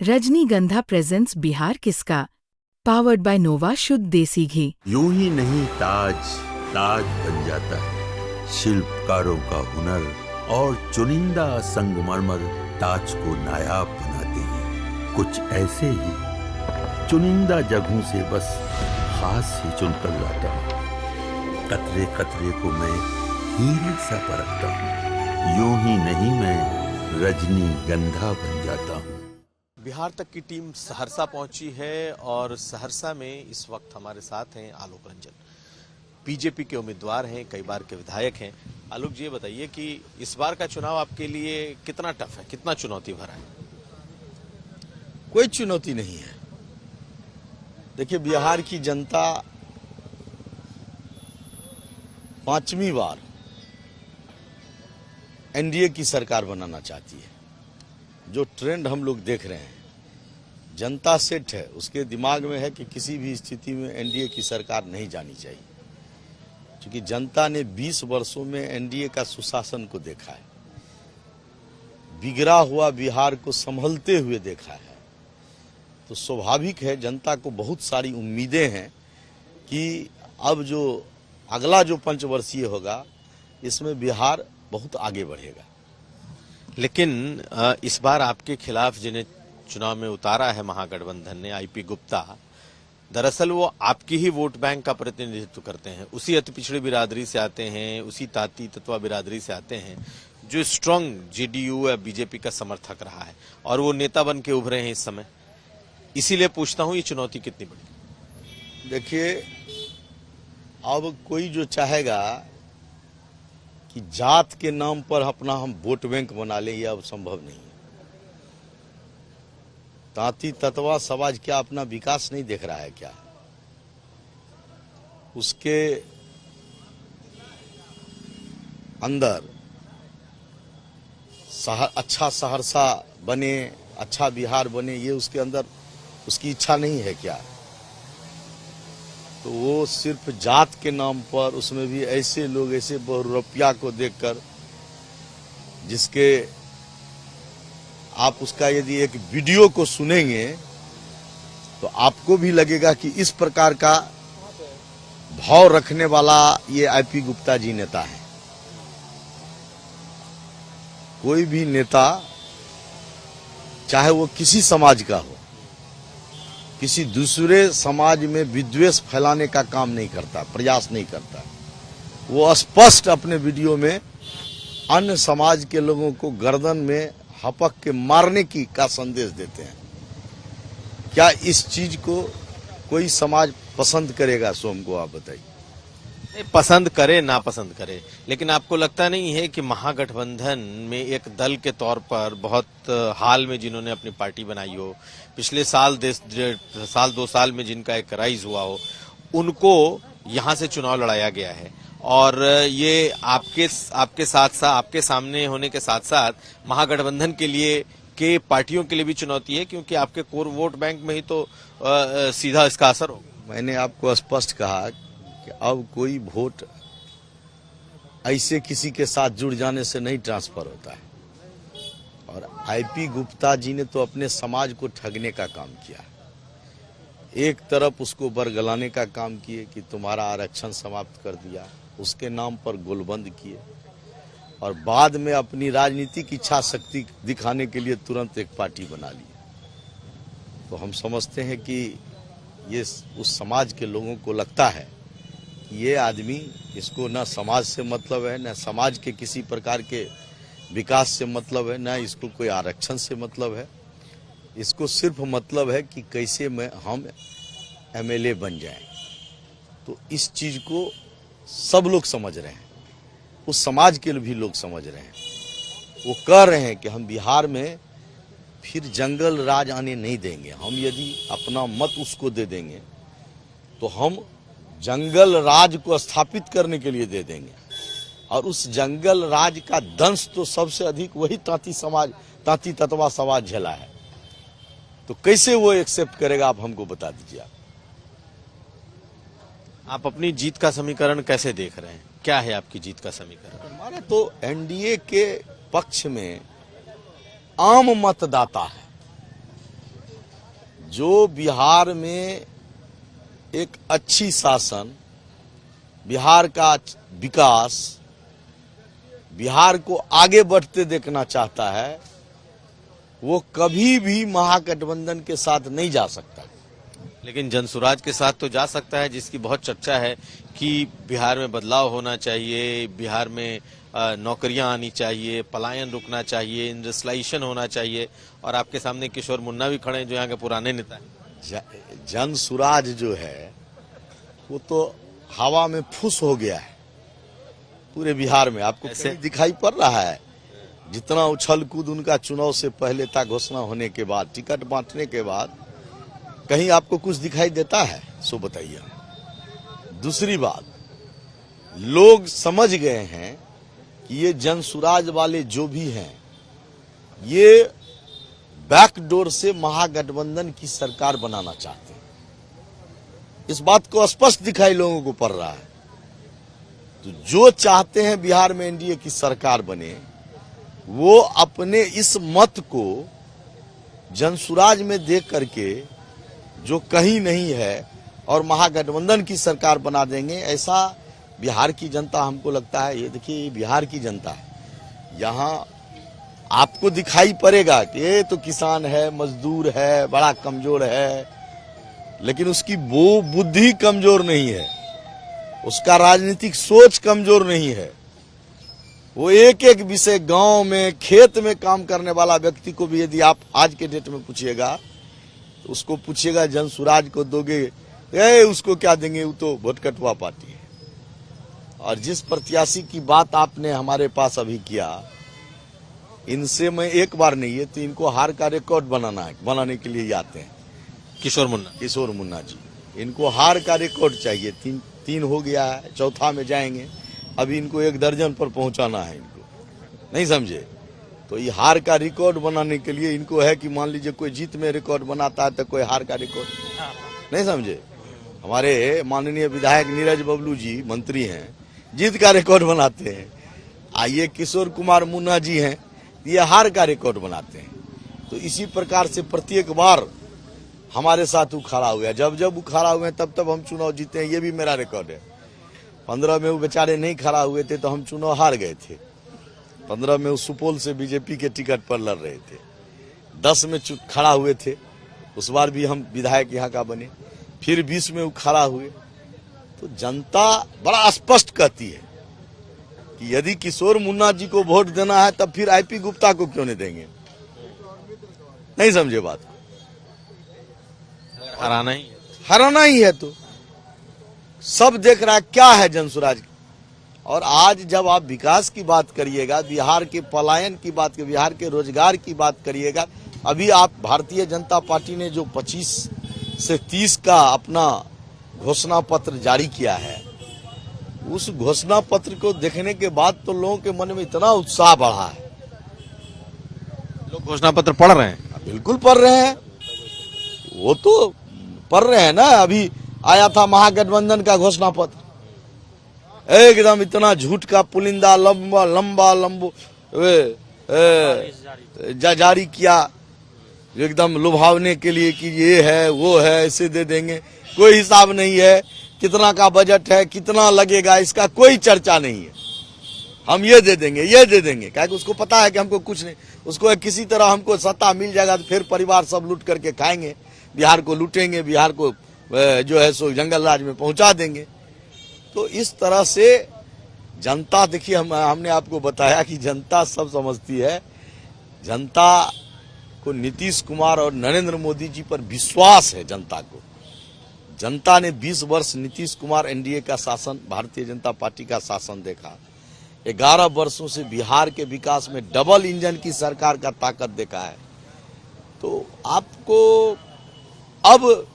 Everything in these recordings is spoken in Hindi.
रजनीगंधा प्रेजेंट्स बिहार किसका, पावर्ड बाय नोवा शुद्ध देसी घी। यूं ही नहीं ताज ताज बन जाता है, शिल्पकारों का हुनर और चुनिंदा संगमरमर ताज को नायाब बनाते हैं। कुछ ऐसे ही चुनिंदा जगहों से बस खास ही चुनकर लाता हूँ। कतरे कतरे को मैं हीरे सा परखता हूँ। यूं ही नहीं मैं रजनीगंधा बन जाता हूँ। बिहार तक की टीम सहरसा पहुंची है और सहरसा में इस वक्त हमारे साथ हैं आलोक रंजन, बीजेपी के उम्मीदवार हैं, कई बार के विधायक हैं। आलोक जी, ये बताइए कि इस बार का चुनाव आपके लिए कितना टफ है, कितना चुनौती भरा है? कोई चुनौती नहीं है। देखिए, बिहार की जनता 5वीं बार एनडीए की सरकार बनाना चाहती है। जो ट्रेंड हम लोग देख रहे हैं, जनता सेट है, उसके दिमाग में है कि किसी भी स्थिति में एनडीए की सरकार नहीं जानी चाहिए, क्योंकि जनता ने 20 वर्षों में एनडीए का सुशासन को देखा है, बिगड़ा हुआ बिहार को संभलते हुए देखा है। तो स्वाभाविक है, जनता को बहुत सारी उम्मीदें हैं कि अब जो अगला जो पंचवर्षीय होगा, इसमें बिहार बहुत आगे बढ़ेगा। लेकिन इस बार आपके खिलाफ जिन्हें चुनाव में उतारा है महागठबंधन ने, आईपी गुप्ता, दरअसल वो आपकी ही वोट बैंक का प्रतिनिधित्व करते हैं। उसी अति पिछड़ी बिरादरी से आते हैं, उसी ताती तत्वा बिरादरी से आते हैं जो स्ट्रांग जेडीयू या बीजेपी का समर्थक रहा है, और वो नेता बन के उभरे हैं इस समय। इसीलिए पूछता हूं, ये चुनौती कितनी बड़ी? देखिए, अब कोई जो चाहेगा कि जात के नाम पर अपना हम वोट बैंक बना लें, यह अब संभव नहीं है। तांती तत्वा समाज क्या अपना विकास नहीं देख रहा है क्या? उसके अंदर अच्छा सहरसा बने, अच्छा बिहार बने, ये उसके अंदर उसकी इच्छा नहीं है क्या? तो वो सिर्फ जात के नाम पर, उसमें भी ऐसे लोग, ऐसे बहुरूपिया को देखकर, जिसके आप उसका यदि एक वीडियो को सुनेंगे तो आपको भी लगेगा कि इस प्रकार का भाव रखने वाला ये आईपी गुप्ता जी नेता है। कोई भी नेता, चाहे वो किसी समाज का हो, किसी दूसरे समाज में विद्वेष फैलाने का काम नहीं करता, प्रयास नहीं करता। वो स्पष्ट अपने वीडियो में अन्य समाज के लोगों को गर्दन में हपक के मारने का संदेश देते हैं। क्या इस चीज को कोई समाज पसंद करेगा? सोम को आप बताइए। पसंद करे ना पसंद करे, लेकिन आपको लगता नहीं है कि महागठबंधन में एक दल के तौर पर बहुत हाल में जिन्होंने अपनी पार्टी बनाई हो, पिछले साल 2 साल में जिनका एक राइज हुआ हो, उनको यहां से चुनाव लड़ाया गया है, और ये आपके साथ साथ, आपके सामने होने के साथ साथ महागठबंधन के लिए, के पार्टियों के लिए भी चुनौती है, क्योंकि आपके कोर वोट बैंक में ही तो सीधा इसका असर होगा। मैंने आपको स्पष्ट कहा कि अब कोई वोट ऐसे किसी के साथ जुड़ जाने से नहीं ट्रांसफर होता है। और आईपी गुप्ता जी ने तो अपने समाज को ठगने का काम किया। एक तरफ उसको बरगलाने का काम किए कि तुम्हारा आरक्षण समाप्त कर दिया, उसके नाम पर गोलबंद किए, और बाद में अपनी राजनीतिक इच्छा शक्ति दिखाने के लिए तुरंत एक पार्टी बना ली। तो हम समझते हैं कि ये उस समाज के लोगों को लगता है कि ये आदमी, इसको न समाज से मतलब है, न समाज के किसी प्रकार के विकास से मतलब है, न इसको कोई आरक्षण से मतलब है। इसको सिर्फ मतलब है कि कैसे हम एमएलए बन जाएं। तो इस चीज को सब लोग समझ रहे हैं, उस समाज के भी लोग समझ रहे हैं। वो कह रहे हैं कि हम बिहार में फिर जंगल राज आने नहीं देंगे। हम यदि अपना मत उसको दे देंगे तो हम जंगल राज को स्थापित करने के लिए दे देंगे, और उस जंगल राज का दंश तो सबसे अधिक वही तांती तत्वा समाज झेला है। तो कैसे वो एक्सेप्ट करेगा, आप हमको बता दीजिए। आप अपनी जीत का समीकरण कैसे देख रहे हैं? क्या है आपकी जीत का समीकरण? हमारे तो एनडीए के पक्ष में आम मतदाता है, जो बिहार में एक अच्छी शासन, बिहार का विकास, बिहार को आगे बढ़ते देखना चाहता है, वो कभी भी महागठबंधन के साथ नहीं जा सकता। लेकिन जनसुराज के साथ तो जा सकता है, जिसकी बहुत चर्चा है कि बिहार में बदलाव होना चाहिए, बिहार में नौकरियां आनी चाहिए, पलायन रुकना चाहिए, इंडस्ट्रियलाइजेशन होना चाहिए। और आपके सामने किशोर मुन्ना भी खड़े हैं जो यहाँ के पुराने नेता हैं। जनसुराज जो है वो तो हवा में फुस हो गया है पूरे बिहार में। आपको कहीं दिखाई पड़ रहा है? जितना उछल कूद उनका चुनाव से पहले था, घोषणा होने के बाद, टिकट बांटने के बाद, कहीं आपको कुछ दिखाई देता है? सो बताइए। दूसरी बात, लोग समझ गए हैं कि ये जनसुराज वाले जो भी हैं, ये बैकडोर से महागठबंधन की सरकार बनाना चाहते हैं। इस बात को स्पष्ट दिखाई लोगों को पड़ रहा है। तो जो चाहते हैं बिहार में एनडीए की सरकार बने, वो अपने इस मत को जनसुराज में देख करके, जो कहीं नहीं है, और महागठबंधन की सरकार बना देंगे। ऐसा बिहार की जनता, हमको लगता है, ये देखिए बिहार की जनता है, यहाँ आपको दिखाई पड़ेगा कि ये तो किसान है, मजदूर है, बड़ा कमजोर है, लेकिन उसकी वो बुद्धि कमजोर नहीं है, उसका राजनीतिक सोच कमजोर नहीं है। वो एक एक विषय, गांव में, खेत में काम करने वाला व्यक्ति को भी यदि आप आज के डेट में पूछिएगा, तो उसको पूछिएगा जनसुराज को दोगे, उसको क्या देंगे, वो तो वोट कटवा पार्टी है। और जिस प्रत्याशी की बात आपने हमारे पास अभी किया, इनसे मैं एक बार नहीं है तो इनको हार का रिकॉर्ड बनाने के लिए आते हैं। किशोर मुन्ना जी, इनको हार का रिकॉर्ड चाहिए। तीन हो गया है, चौथा में जाएंगे। अभी इनको 1 दर्जन पर पहुंचाना है इनको, नहीं समझे? तो ये हार का रिकॉर्ड बनाने के लिए इनको है कि मान लीजिए कोई जीत में रिकॉर्ड बनाता है तो कोई हार का रिकॉर्ड, नहीं समझे? हमारे माननीय विधायक नीरज बबलू जी मंत्री हैं, जीत का रिकॉर्ड बनाते हैं। आइए किशोर कुमार मुन्ना जी हैं, ये हार का रिकॉर्ड बनाते हैं। तो इसी प्रकार से प्रत्येक बार हमारे साथ वो खड़ा हुआ, जब वो खड़ा हुए तब हम चुनाव जीते हैं। ये भी मेरा रिकॉर्ड है। 15 में वो बेचारे नहीं खड़ा हुए थे तो हम चुनाव हार गए थे। 15 में वो सुपौल से बीजेपी के टिकट पर लड़ रहे थे। 10 में खड़ा हुए थे, उस बार भी हम विधायक यहाँ का बने। फिर 20 में वो खड़ा हुए। तो जनता बड़ा स्पष्ट कहती है कि यदि किशोर मुन्ना जी को वोट देना है तब फिर आईपी गुप्ता को क्यों नहीं देंगे? नहीं समझे बात? हराना ही है। तो सब देख रहा है क्या है जनसुराज। और आज जब आप विकास की बात करिएगा, बिहार के पलायन की बात, बिहार के रोजगार की बात करिएगा, अभी आप भारतीय जनता पार्टी ने जो 25 से 30 का अपना घोषणा पत्र जारी किया है, उस घोषणा पत्र को देखने के बाद तो लोगों के मन में इतना उत्साह बढ़ा है। लोग घोषणा पत्र पढ़ रहे हैं। बिल्कुल पढ़ रहे हैं, वो तो पढ़ रहे हैं ना। अभी आया था महागठबंधन का घोषणा पत्र, एकदम इतना झूठ का पुलिंदा लंबा जारी किया, एकदम लुभावने के लिए कि ये है वो है, ऐसे दे देंगे। कोई हिसाब नहीं है कितना का बजट है, कितना लगेगा, इसका कोई चर्चा नहीं है। हम ये दे देंगे क्या कि उसको पता है कि हमको कुछ नहीं, उसको किसी तरह हमको सत्ता मिल जाएगा तो फिर परिवार सब लूट करके खाएंगे, बिहार को लूटेंगे, बिहार को जो है सो जंगल राज में पहुंचा देंगे। तो इस तरह से जनता, देखिए हमने आपको बताया कि जनता सब समझती है। जनता को नीतीश कुमार और नरेंद्र मोदी जी पर विश्वास है। जनता ने 20 वर्ष नीतीश कुमार एनडीए का शासन, भारतीय जनता पार्टी का शासन देखा। 11 वर्षों से बिहार के विकास में डबल इंजन की सरकार का ताकत देखा है। तो आपको अब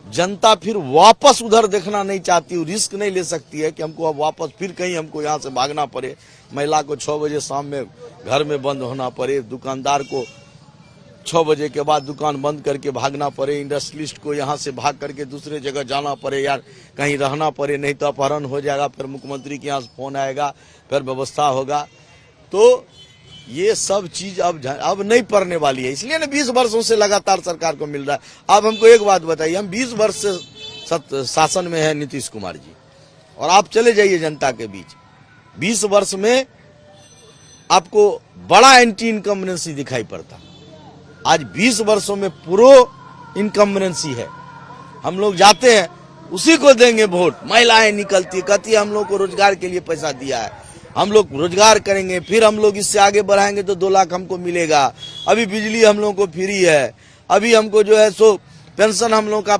जनता फिर वापस उधर देखना नहीं चाहती, रिस्क नहीं ले सकती है कि हमको अब वापस फिर कहीं हमको यहाँ से भागना पड़े, महिला को 6 बजे शाम में घर में बंद होना पड़े, दुकानदार को 6 बजे के बाद दुकान बंद करके भागना पड़े, इंडस्ट्रियलिस्ट को यहाँ से भाग करके दूसरे जगह जाना पड़े, यार कहीं रहना पड़े, नहीं तो अपहरण हो जाएगा, फिर मुख्यमंत्री के यहाँ से फोन आएगा, फिर व्यवस्था होगा। तो ये सब चीज अब नहीं पड़ने वाली है, इसलिए ना 20 वर्षों से लगातार सरकार को मिल रहा है। आप हमको एक बात बताइए, हम 20 वर्ष से शासन में है नीतीश कुमार जी, और आप चले जाइए जनता के बीच, 20 वर्ष में आपको बड़ा एंटी इनकम्बेंसी दिखाई पड़ता। आज 20 वर्षों में प्रो इनकम्बेंसी है। हम लोग जाते हैं, उसी को देंगे वोट। महिलाएं निकलती कहती है हम लोग को रोजगार के लिए पैसा दिया है, हम लोग रोजगार करेंगे, फिर हम लोग इससे आगे बढ़ाएंगे तो 2 लाख हमको मिलेगा। अभी बिजली हम लोग को फ्री है, अभी हमको जो है सो पेंशन हम लोग का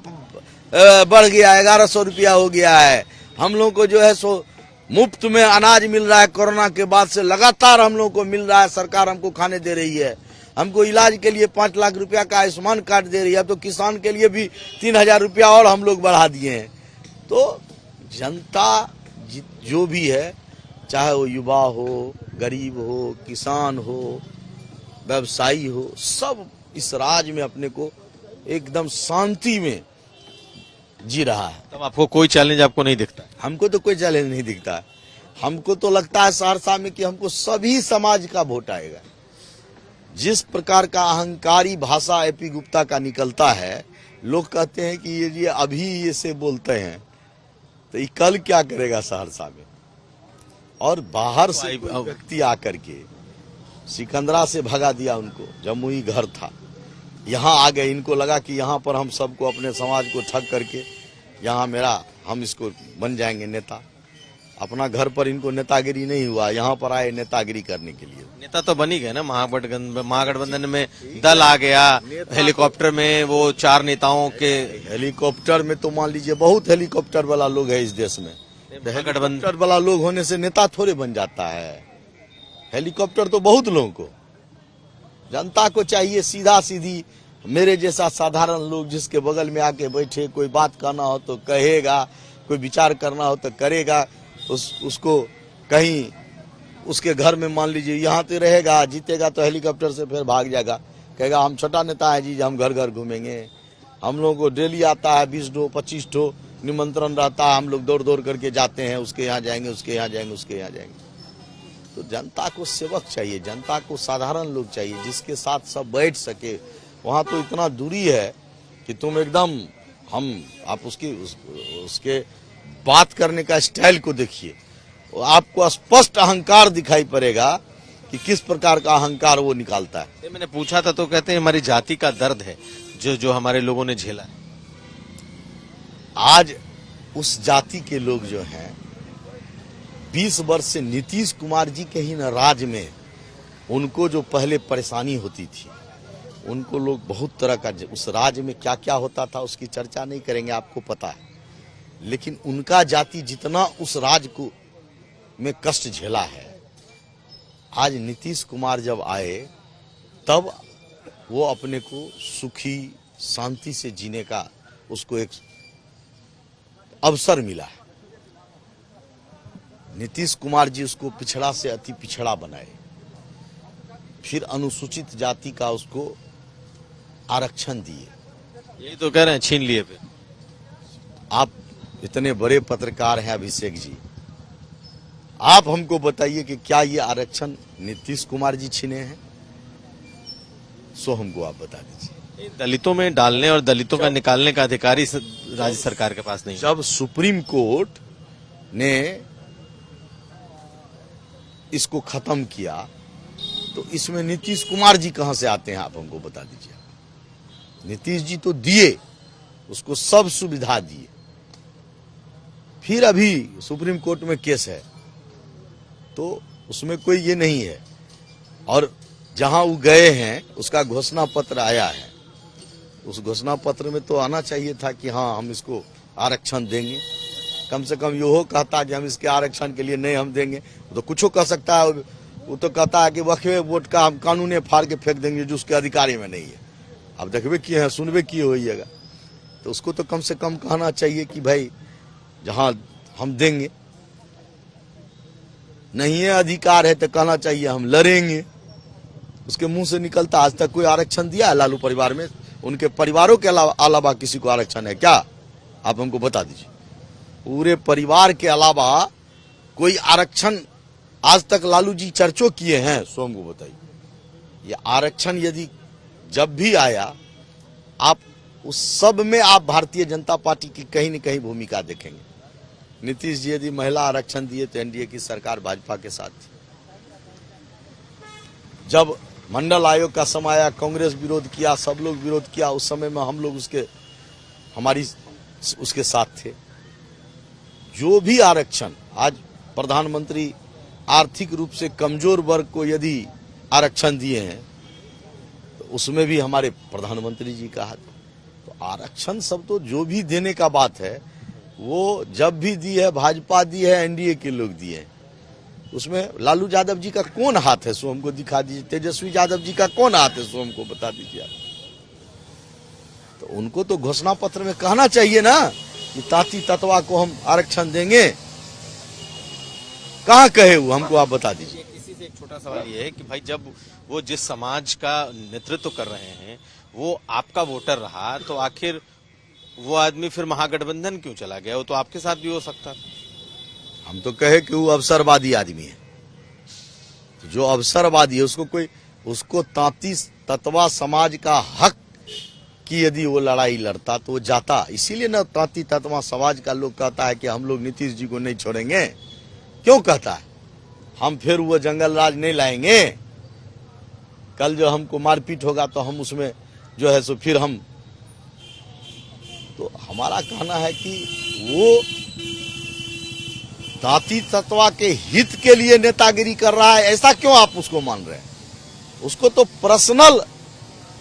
बढ़ गया, 1100 रुपया हो गया है। हम लोग को जो है सो मुफ्त में अनाज मिल रहा है, कोरोना के बाद से लगातार हम लोग को मिल रहा है, सरकार हमको खाने दे रही है। हमको इलाज के लिए 5 लाख रुपया का आयुष्मान कार्ड दे रही है। अब तो किसान के लिए भी 3000 रुपया और हम लोग बढ़ा दिए हैं। तो जनता जो भी है, चाहे वो युवा हो, गरीब हो, किसान हो, व्यवसायी हो, सब इस राज्य में अपने को एकदम शांति में जी रहा है। तब आपको कोई चैलेंज आपको नहीं दिखता? हमको तो कोई चैलेंज नहीं दिखता है। हमको तो लगता है सहरसा में कि हमको सभी समाज का वोट आएगा। जिस प्रकार का अहंकारी भाषा एपी गुप्ता का निकलता है, लोग कहते हैं कि ये अभी ये से बोलते हैं तो ये कल क्या करेगा सहरसा में। और बाहर से कोई व्यक्ति आकर के सिकंदरा से भगा दिया उनको, जमुई घर था, यहाँ आ गए। इनको लगा कि यहाँ पर हम सबको अपने समाज को ठग करके यहाँ हम इसको बन जाएंगे नेता। अपना घर पर इनको नेतागिरी नहीं हुआ, यहाँ पर आए नेतागिरी करने के लिए। नेता तो बन ही गए ना, महागठबंधन में दल आ गया, हेलीकॉप्टर में वो 4 नेताओं के। हेलीकॉप्टर में तो मान लीजिए बहुत हेलीकॉप्टर वाला लोग है इस देश में। हेलीकॉप्टर वाला लोग होने से नेता थोड़े बन जाता है। हेलीकॉप्टर तो बहुत लोगों को, जनता को चाहिए सीधा सीधी मेरे जैसा साधारण लोग, जिसके बगल में आके बैठे, कोई बात करना हो तो कहेगा, कोई विचार करना हो तो करेगा। उसको कहीं उसके घर में मान लीजिए यहाँ तो रहेगा, जीतेगा तो हेलीकॉप्टर से फिर भाग जाएगा, कहेगा हम छोटा नेता है जी, हम घर घर घूमेंगे। हम लोगों को डेली आता है 20-25 ठो निमंत्रण रहता है, हम लोग दौड़ दौड़ करके जाते हैं, उसके यहाँ जाएंगे, उसके यहाँ जाएंगे, उसके यहाँ जाएंगे। तो जनता को सेवक चाहिए, जनता को साधारण लोग चाहिए, जिसके साथ सब बैठ सके। वहाँ तो इतना दूरी है कि तुम एकदम आप उसके बात करने का स्टाइल को देखिए, आपको स्पष्ट अहंकार दिखाई पड़ेगा कि किस प्रकार का अहंकार वो निकालता है। मैंने पूछा था तो कहते हैं हमारी जाति का दर्द है जो हमारे लोगों ने झेला है। आज उस जाति के लोग जो हैं 20 वर्ष से नीतीश कुमार जी के ही न राज में उनको जो पहले परेशानी होती थी, उनको लोग बहुत तरह का, उस राज्य में क्या क्या होता था उसकी चर्चा नहीं करेंगे, आपको पता है। लेकिन उनका जाति जितना उस राज्य को में कष्ट झेला है, आज नीतीश कुमार जब आए तब वो अपने को सुखी शांति से जीने का उसको एक अवसर मिला है। नीतीश कुमार जी उसको पिछड़ा से अति पिछड़ा बनाए, फिर अनुसूचित जाति का उसको आरक्षण दिए। यही तो कह रहे हैं छीन लिए। फिर आप इतने बड़े पत्रकार हैं अभिषेक जी, आप हमको बताइए कि क्या ये आरक्षण नीतीश कुमार जी छीने हैं? सो हमको आप बता दीजिए। दलितों में डालने और दलितों का निकालने का अधिकारी राज्य सरकार के पास नहीं। जब सुप्रीम कोर्ट ने इसको खत्म किया तो इसमें नीतीश कुमार जी कहां से आते हैं, आप हमको बता दीजिए। नीतीश जी तो दिए, उसको सब सुविधा दिए, फिर अभी सुप्रीम कोर्ट में केस है तो उसमें कोई ये नहीं है। और जहां वो गए हैं उसका घोषणा पत्र आया है, उस घोषणा पत्र में तो आना चाहिए था कि हाँ हम इसको आरक्षण देंगे। कम से कम यो कहता कि हम इसके आरक्षण के लिए नहीं हम देंगे, तो कुछ कह सकता है। वो तो कहता है कि वक्फे वोट का हम कानून फाड़ के फेंक देंगे जो उसके अधिकारी में नहीं है। अब देखबे किए हैं, सुनबे किए होइएगा, तो उसको तो कम से कम कहना चाहिए कि भाई जहां हम देंगे, नहीं है अधिकार है तो कहना चाहिए हम लड़ेंगे। उसके मुंह से निकलता आज तक कोई आरक्षण दिया है लालू परिवार में? उनके परिवारों के अलावा किसी को आरक्षण है क्या? आप हमको बता दीजिए। पूरे परिवार के अलावा कोई आरक्षण आज तक लालू जी चर्चो किए हैं? सो हमको बताइए। ये आरक्षण यदि जब भी आया, आप उस सब में आप भारतीय जनता पार्टी की कहीं न कहीं भूमिका देखेंगे। नीतीश जी यदि महिला आरक्षण दिए तो एनडीए की सरकार भाजपा के साथ थी। जब मंडल आयोग का समय आया, कांग्रेस विरोध किया, सब लोग विरोध किया, उस समय में हम लोग उसके साथ थे। जो भी आरक्षण, आज प्रधानमंत्री आर्थिक रूप से कमजोर वर्ग को यदि आरक्षण दिए हैं तो उसमें भी हमारे प्रधानमंत्री जी का हाथ। तो आरक्षण सब तो जो भी देने का बात है वो जब भी दी है भाजपा दी है, एनडीए के लोग दिए हैं। उसमें लालू यादव जी का कौन हाथ है सो हमको दिखा दीजिए, तेजस्वी यादव जी का कौन हाथ है सो हमको बता दीजिए आप। तो उनको तो घोषणा पत्र में कहना चाहिए ना कि ताती ततवा को हम आरक्षण देंगे, कहाँ कहे वो, हमको आप बता दीजिए। इसी से एक छोटा सवाल ये है कि भाई जब वो जिस समाज का नेतृत्व कर रहे हैं वो आपका वोटर रहा, तो आखिर वो आदमी फिर महागठबंधन क्यों चला गया? वो तो आपके साथ भी हो सकता था। हम तो कहे कि वो अवसरवादी आदमी है। तो जो अवसरवादी है उसको ताती ततवा समाज का हक की यदि वो लड़ाई लड़ता तो वो जाता। इसीलिए ना ताती ततवा समाज का लोग कहता है कि हम लोग नीतीश जी को नहीं छोड़ेंगे। क्यों कहता है? हम फिर वो जंगल राज नहीं लाएंगे। कल जो हमको मारपीट होगा तो हम उसमें जो है सो फिर हम, तो हमारा कहना है कि वो ताती तत्वा के हित के लिए नेतागिरी कर रहा है, ऐसा क्यों आप उसको मान रहे हैं? उसको तो पर्सनल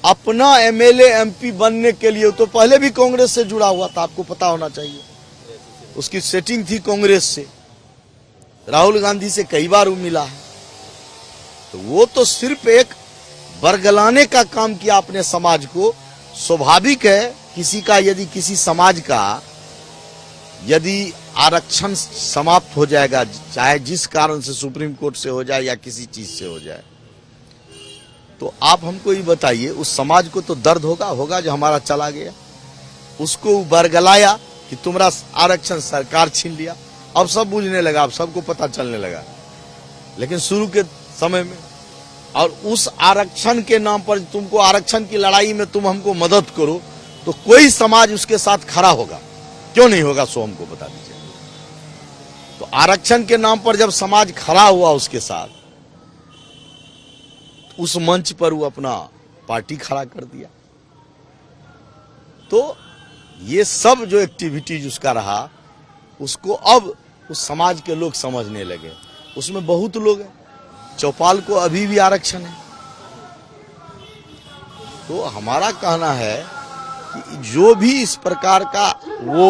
अपना एमएलए एमपी बनने के लिए, तो पहले भी कांग्रेस से जुड़ा हुआ था, आपको पता होना चाहिए। उसकी सेटिंग थी कांग्रेस से, राहुल गांधी से कई बार वो मिला है। तो वो तो सिर्फ एक बरगलाने का काम किया अपने समाज को। स्वाभाविक है किसी का यदि किसी समाज का यदि आरक्षण समाप्त हो जाएगा, चाहे जिस कारण से सुप्रीम कोर्ट से हो जाए या किसी चीज से हो जाए, तो आप हमको ये बताइए उस समाज को तो दर्द होगा जो हमारा चला गया। उसको बरगलाया कि तुम्हारा आरक्षण सरकार छीन लिया। अब सब बुझने लगा, अब सबको पता चलने लगा। लेकिन शुरू के समय में, और उस आरक्षण के नाम पर तुमको आरक्षण की लड़ाई में तुम हमको मदद करो, तो कोई समाज उसके साथ खड़ा होगा, क्यों नहीं होगा सो हमको बता दीजिए। तो आरक्षण के नाम पर जब समाज खड़ा हुआ उसके साथ, उस मंच पर वो अपना पार्टी खड़ा कर दिया। तो ये सब जो एक्टिविटीज उसका रहा, उसको अब उस समाज के लोग समझने लगे। उसमें बहुत लोग हैं, चौपाल को अभी भी आरक्षण है। तो हमारा कहना है कि जो भी इस प्रकार का वो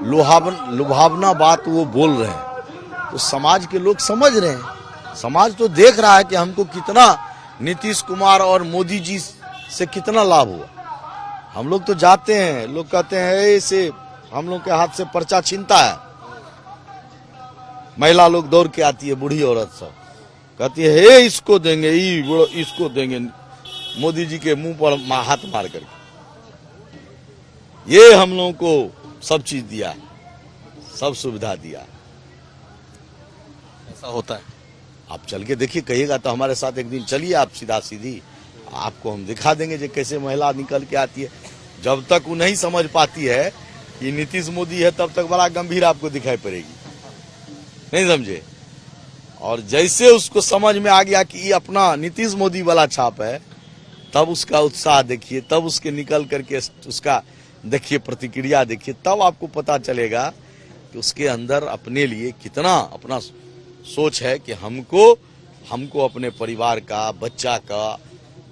लुभावना बात वो बोल रहे हैं, तो समाज के लोग समझ रहे हैं। समाज तो देख रहा है कि हमको कितना नीतीश कुमार और मोदी जी से कितना लाभ हुआ। हम लोग तो जाते हैं, लोग कहते हैं ऐसे हम लोग के हाथ से पर्चा छीनता है। महिला लोग दौड़ के आती है, बूढ़ी औरत सब कहती है हे इसको देंगे, इसको देंगे, मोदी जी के मुंह पर हाथ मार करके, ये हम लोगों को सब चीज दिया, सब सुविधा दिया। ऐसा होता है? आप चल के देखिए, कहिएगा तो हमारे साथ एक दिन चलिए आप, सीधा सीधी आपको हम दिखा देंगे जो कैसे महिला निकल के आती है। जब तक वो नहीं समझ पाती है कि नीतीश मोदी है, तब तक बड़ा गंभीर आपको दिखाई पड़ेगी, नहीं समझे? और जैसे उसको समझ में आ गया कि ये अपना नीतीश मोदी वाला छाप है, तब उसका उत्साह देखिए, तब उसके निकल करके उसका देखिए प्रतिक्रिया देखिए, तब आपको पता चलेगा कि उसके अंदर अपने लिए कितना अपना सोच है कि हमको अपने परिवार का, बच्चा का,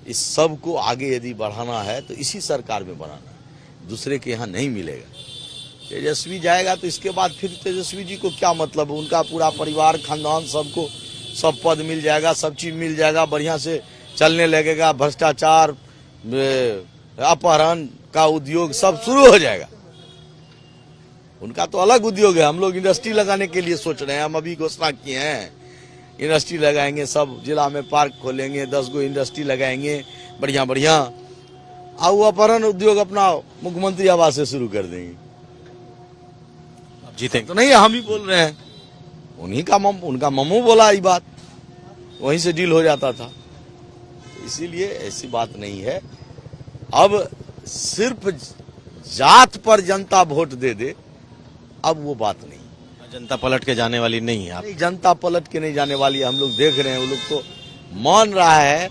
इस सब को आगे यदि बढ़ाना है तो इसी सरकार में बढ़ाना है, दूसरे के यहाँ नहीं मिलेगा। तेजस्वी जाएगा तो इसके बाद फिर तेजस्वी जी को क्या मतलब, उनका पूरा परिवार खानदान सबको सब पद मिल जाएगा, सब चीज मिल जाएगा, बढ़िया से चलने लगेगा, भ्रष्टाचार अपहरण का उद्योग सब शुरू हो जाएगा। उनका तो अलग उद्योग है। हम लोग इंडस्ट्री लगाने के लिए सोच रहे हैं, हम अभी घोषणा किए हैं इंडस्ट्री लगाएंगे, सब जिला में पार्क खोलेंगे, 10 गो इंडस्ट्री लगाएंगे बढ़िया बढ़िया, और वो अपहरण उद्योग अपना मुख्यमंत्री आवास से शुरू कर देंगे। जीतेंगे तो नहीं, हम ही बोल रहे हैं, उनका मम्मू बोला ये बात, वहीं से डील हो जाता था। इसीलिए ऐसी बात नहीं है। अब सिर्फ जात पर जनता वोट दे दे, अब वो बात नहीं। जनता पलट के जाने वाली नहीं है आप। नहीं, जनता पलट के नहीं जाने वाली है। हम लोग देख रहे हैं, वो लोग तो मान रहा है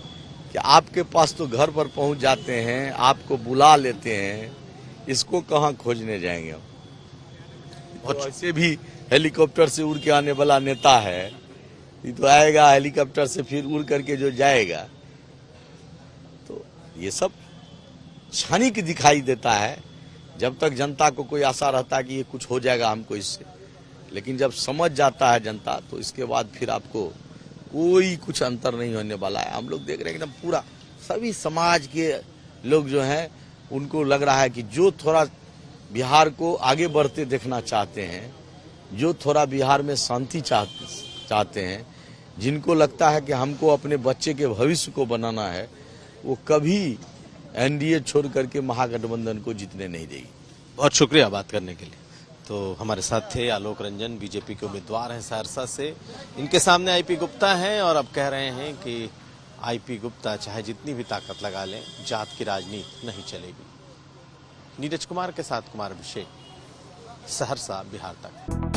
कि आपके पास तो घर पर पहुंच जाते हैं, आपको बुला लेते हैं, इसको कहां खोजने जाएंगे हम। और वैसे भी हेलीकॉप्टर से उड़ के आने वाला नेता है, ये तो आएगा हेलीकॉप्टर से फिर उड़ करके जो जाएगा, तो ये सब क्षणिक दिखाई देता है। जब तक जनता को कोई आशा रहता है कि ये कुछ हो जाएगा हमको इससे, लेकिन जब समझ जाता है जनता, तो इसके बाद फिर आपको कोई कुछ अंतर नहीं होने वाला है। हम लोग देख रहे हैं एकदम पूरा सभी समाज के लोग जो हैं, उनको लग रहा है कि जो थोड़ा बिहार को आगे बढ़ते देखना चाहते हैं, जो थोड़ा बिहार में शांति चाहते हैं, जिनको लगता है कि हमको अपने बच्चे के भविष्य को बनाना है, वो कभी एनडीए छोड़ करके महागठबंधन को जीतने नहीं देगी। बहुत शुक्रिया बात करने के लिए। तो हमारे साथ थे आलोक रंजन, बीजेपी के उम्मीदवार हैं सहरसा से। इनके सामने आईपी गुप्ता हैं और अब कह रहे हैं कि आईपी गुप्ता चाहे जितनी भी ताकत लगा लें, जात की राजनीति नहीं चलेगी। नीरज कुमार के साथ कुमार अभिषेक, सहरसा, बिहार तक।